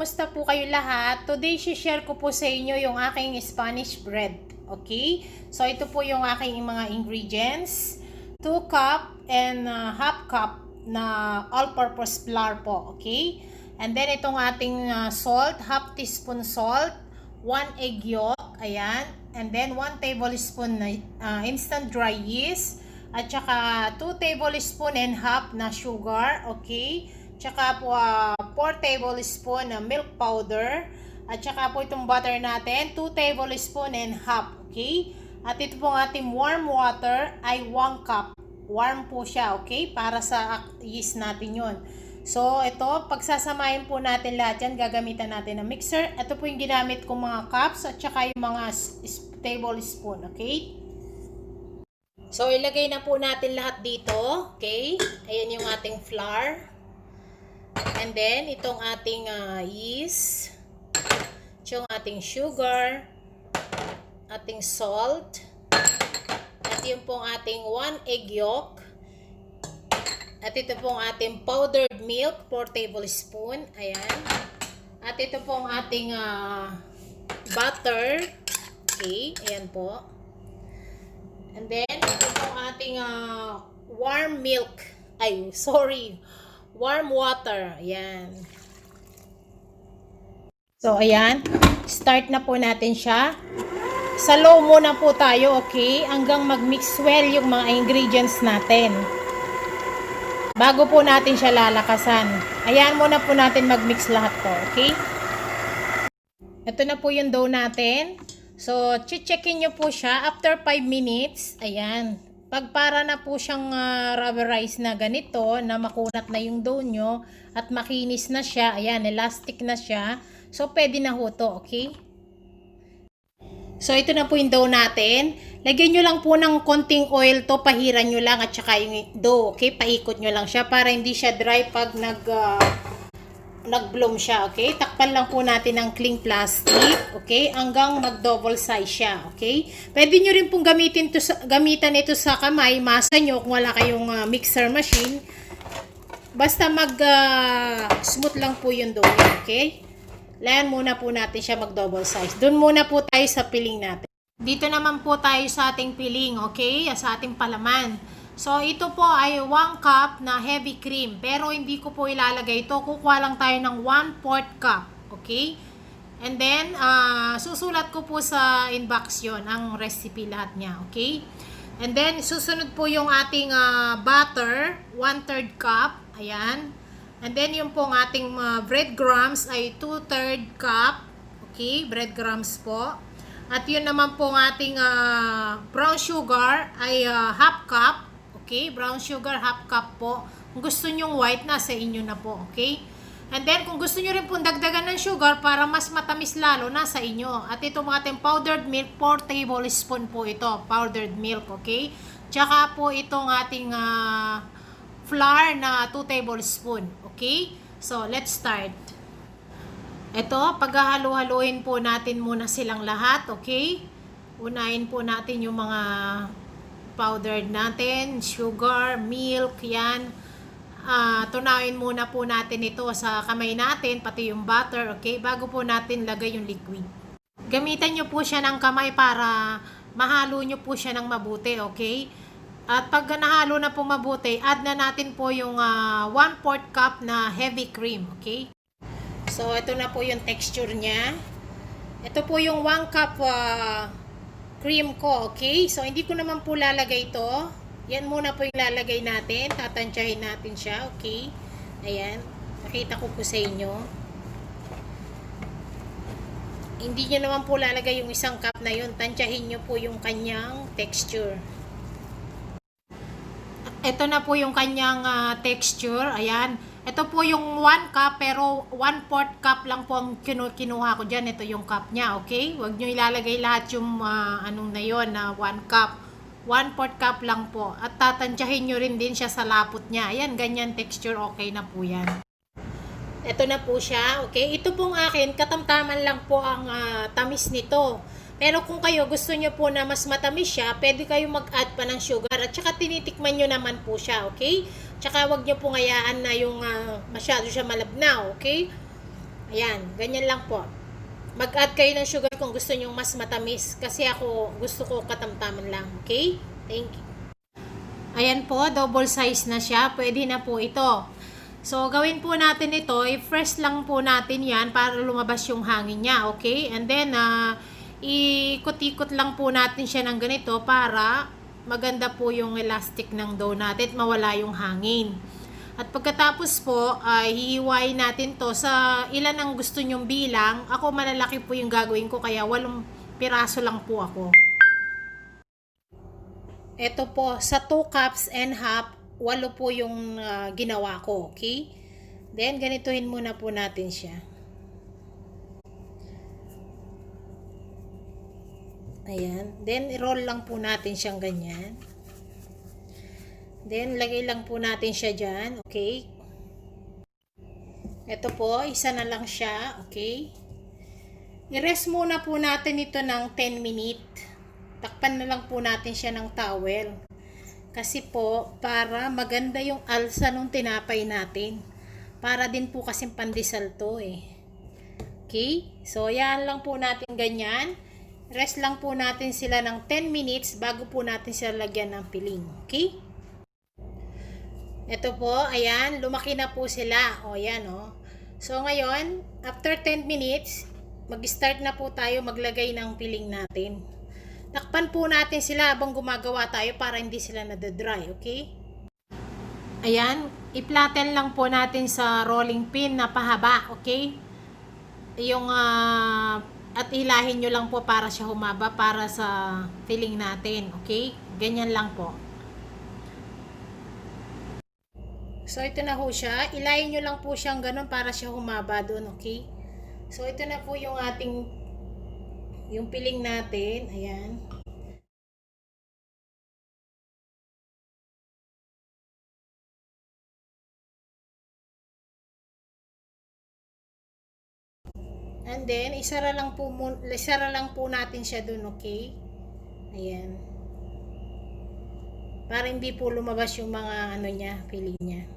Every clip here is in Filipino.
Kumusta po kayo lahat? Today, share ko po sa inyo yung aking Spanish bread. Okay? So, ito po yung aking mga ingredients. 2 cup and half cup na all-purpose flour po. Okay? And then, itong ating salt, half teaspoon salt, 1 egg yolk, ayan. And then, 1 tablespoon na instant dry yeast, at saka 2 tablespoon and half na sugar, okay? Tsaka po 4 tablespoon na milk powder. At saka po itong butter natin, 2 tablespoon and half. Okay? At ito po ang ating warm water ay 1 cup. Warm po siya, okay? Para sa yeast natin yon. So, ito, pagsasamahin po natin lahat yan, gagamitan natin ng mixer. Ito po yung ginamit kong mga cups at saka yung mga tablespoon, okay? So, ilagay na po natin lahat dito, okay? Ayan yung ating flour. And then, itong ating yeast, yung ating sugar, ating salt, at yung pong ating 1 egg yolk, at ito pong ating powdered milk, 4 tablespoon, ayan. At ito pong ating butter, okay, ayan po. And then, ito pong ating warm milk, warm water. Ayan. So, ayan. Start na po natin siya. Sa low muna po tayo, okay? Hanggang mag-mix well yung mga ingredients natin. Bago po natin siya lalakasan. Ayan muna po natin mag-mix lahat to, okay? Ito na po yung dough natin. So, checkin nyo po siya after 5 minutes. Ayan. Pag para na po siyang rubberized na ganito, na makunat na yung dough nyo, at makinis na siya, ayan, elastic na siya, so pwede na ho to, okay? So, ito na po yung dough natin. Lagyan nyo lang po ng konting oil to, pahiran nyo lang, at saka yung dough, okay? Paikot nyo lang siya para hindi siya dry pag nag-bloom siya, okay? Takpan lang po natin ng cling plastic, okay? Hanggang mag-double size siya, okay? Pwede nyo rin pong gamitan ito sa kamay, masa nyo kung wala kayong mixer machine. Basta smooth lang po yung dough, okay? Layan muna po natin siya mag-double size. Doon muna po tayo sa piling natin. Dito naman po tayo sa ating piling, okay? Sa ating palaman. So, ito po ay 1 cup na heavy cream. Pero, hindi ko po ilalagay ito. Kukuha lang tayo ng 1/4 cup. Okay? And then, susulat ko po sa inbox yon ang recipe lahat niya. Okay? And then, susunod po yung ating butter. 1/3 cup. Ayan. And then, yung pong ating breadcrumbs ay 2/3 cup. Okay? Breadcrumbs po. At yun naman pong ating brown sugar ay half cup. Okay, brown sugar, half cup po. Kung gusto nyong white, nasa inyo na po, okay? And then, kung gusto nyo rin pong dagdagan ng sugar para mas matamis lalo, nasa inyo. At ito mga ating powdered milk, 4 tablespoon po ito, powdered milk, okay? Tsaka po itong ating flour na 2 tablespoon, okay? So, let's start. Ito, paghahalo-haluin po natin muna silang lahat, okay? Unahin po natin yung mga powdered natin, sugar, milk, yan. Tunawin muna po natin ito sa kamay natin, pati yung butter, okay? Bago po natin lagay yung liquid. Gamitan nyo po siya ng kamay para mahalo nyo po siya ng mabuti, okay? At pag nahalo na po mabuti, add na natin po yung 1/4 cup na heavy cream, okay? So, ito na po yung texture niya. Ito po yung 1 cup cream ko, okay? So, hindi ko naman po lalagay ito. Yan muna po yung lalagay natin. Tatansyahin natin siya, okay? Ayan. Nakita ko po sa inyo. Hindi nyo naman po lalagay yung 1 cup na yun. Tansyahin nyo po yung kanyang texture. Ito na po yung kanyang texture. Ayan. Ito po yung 1 cup pero 1/4 cup lang po ang kinuha ko dyan. Ito yung cup niya, okay? Huwag nyo ilalagay lahat yung anong na yun na 1 cup. 1/4 cup lang po. At tatansyahin nyo rin din siya sa lapot niya. Ayan, ganyan texture, okay na po yan. Ito na po siya, okay? Ito pong akin, katamtaman lang po ang tamis nito. Pero kung kayo gusto nyo po na mas matamis siya, pwede kayo mag-add pa ng sugar. At saka tinitikman nyo naman po siya, okay? Tsaka wag nyo pong hayaan na yung masyado siya malabnaw, okay? Ayan, ganyan lang po. Mag-add kayo ng sugar kung gusto nyo mas matamis. Kasi ako, gusto ko katamtaman lang. Okay? Thank you. Ayan po, double size na siya. Pwede na po ito. So, gawin po natin ito. I-press lang po natin yan para lumabas yung hangin niya. Okay? And then, ikot-ikot lang po natin siya ng ganito para maganda po yung elastic ng dough natin at mawala yung hangin. At pagkatapos po, hihiwain natin to sa ilan ang gusto nyong bilang. Ako malalaki po yung gagawin ko kaya 8 piraso lang po ako. Ito po, sa 2 cups and half, 8 po yung ginawa ko, okay? Then, ganituhin muna po natin siya. Ayan. Then, roll lang po natin siyang ganyan. Then, lagay lang po natin siya dyan, okay? Ito po, isa na lang siya, okay? I-rest muna po natin ito ng 10 minutes. Takpan na lang po natin siya ng towel. Kasi po, para maganda yung alsa nung tinapay natin. Para din po kasing pandesal to eh. Okay? So, yan lang po natin ganyan. Rest lang po natin sila ng 10 minutes bago po natin sila lagyan ng piling. Okay? Ito po, ayan, lumaki na po sila. O, yan o. So, ngayon, after 10 minutes, mag-start na po tayo maglagay ng piling natin. Takpan po natin sila habang gumagawa tayo para hindi sila nadadry, okay? Ayan, i-flatten lang po natin sa rolling pin na pahaba, okay? Yung, at hilahin nyo lang po para siya humaba para sa filling natin, okay? Ganyan lang po. So, ito na po siya. Ilayin nyo lang po siyang ganun para siya humaba doon, okay? So, ito na po yung ating yung piling natin. Ayan. And then, isara lang po natin siya doon, okay? Ayan. Para hindi po lumabas yung mga ano niya, piling niya.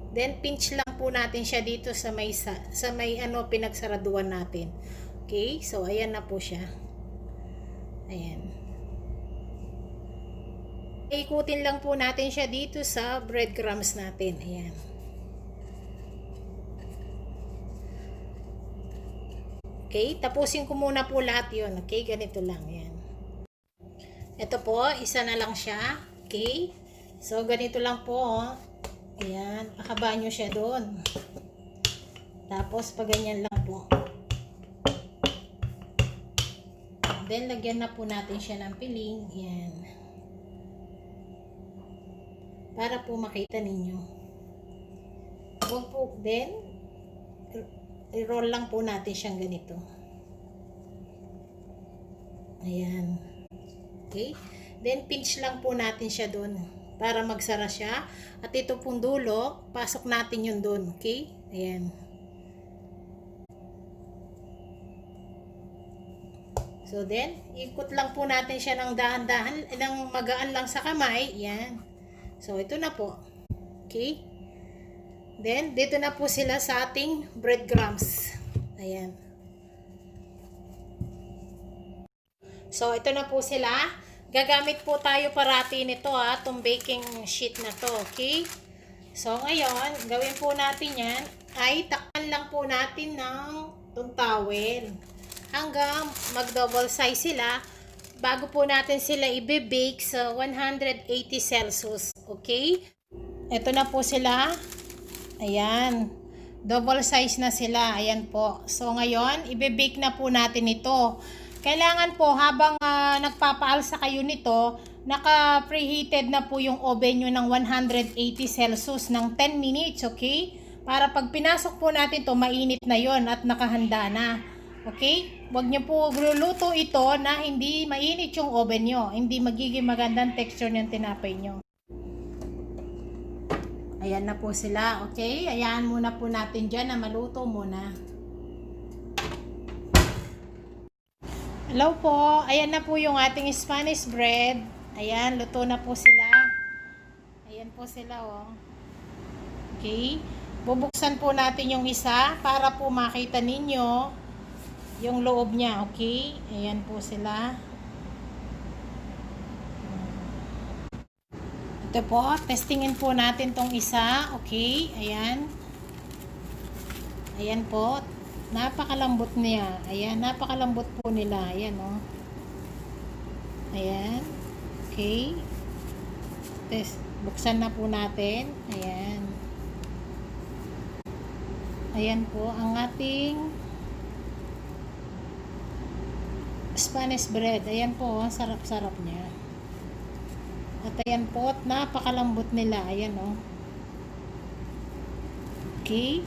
Then pinch lang po natin siya dito sa may ano pinagsaraduan natin. Okay? So ayan na po siya. Ayan. Ikutin lang po natin siya dito sa breadcrumbs natin. Ayan. Okay? Tapusin ko muna po lahat 'yon. Okay? Ganito lang. Ayan. Ito po, isa na lang siya. Okay? So ganito lang po, oh. Ayan, pakaba nyo siya doon. Tapos, pag ganyan lang po. Then, lagyan na po natin siya ng piling. Ayan. Para po makita ninyo. Huwag po, then, i-roll lang po natin siyang ganito. Ayan. Okay? Then, pinch lang po natin siya doon. Para magsara siya. At ito pong dulo, pasok natin yun doon. Okay? Ayan. So then, ikot lang po natin siya ng dahan-dahan, ng magaan lang sa kamay. Ayan. So, ito na po. Okay? Then, dito na po sila sa ating breadcrumbs. Ayan. So, ito na po sila. Gagamit po tayo parati nito itong baking sheet na to, okay? So, ngayon, gawin po natin yan, ay takpan lang po natin ng itong towel. Hanggang mag-double size sila, bago po natin sila i-bake sa 180 Celsius, okay? Ito na po sila. Ayan. Double size na sila. Ayan po. So, ngayon, i-bake na po natin ito. Kailangan po habang nagpapaalsa kayo nito, naka-preheated na po yung oven nyo ng 180 Celsius ng 10 minutes, okay? Para pag pinasok po natin to mainit na yon at nakahanda na. Okay? Huwag nyo po luluto ito na hindi mainit yung oven nyo. Hindi magiging magandang texture ng tinapay nyo. Ayan na po sila, okay? Ayan muna po natin dyan na maluto muna. Hello po, ayan na po yung ating Spanish bread. Ayan, luto na po sila. Ayan po sila, oh. Okay. Bubuksan po natin yung isa para po makita ninyo yung loob niya, okay? Ayan po sila. Ito po, testingin po natin tong isa, okay? Ayan. Ayan po. Napakalambot niya. Ayan, napakalambot po nila. Ayan, oh. Ayan. Okay. Buksan na po natin. Ayan. Ayan po ang ating Spanish bread. Ayan po, oh, sarap-sarap niya. At ayan po, napakalambot nila. Ayan, oh. Okay.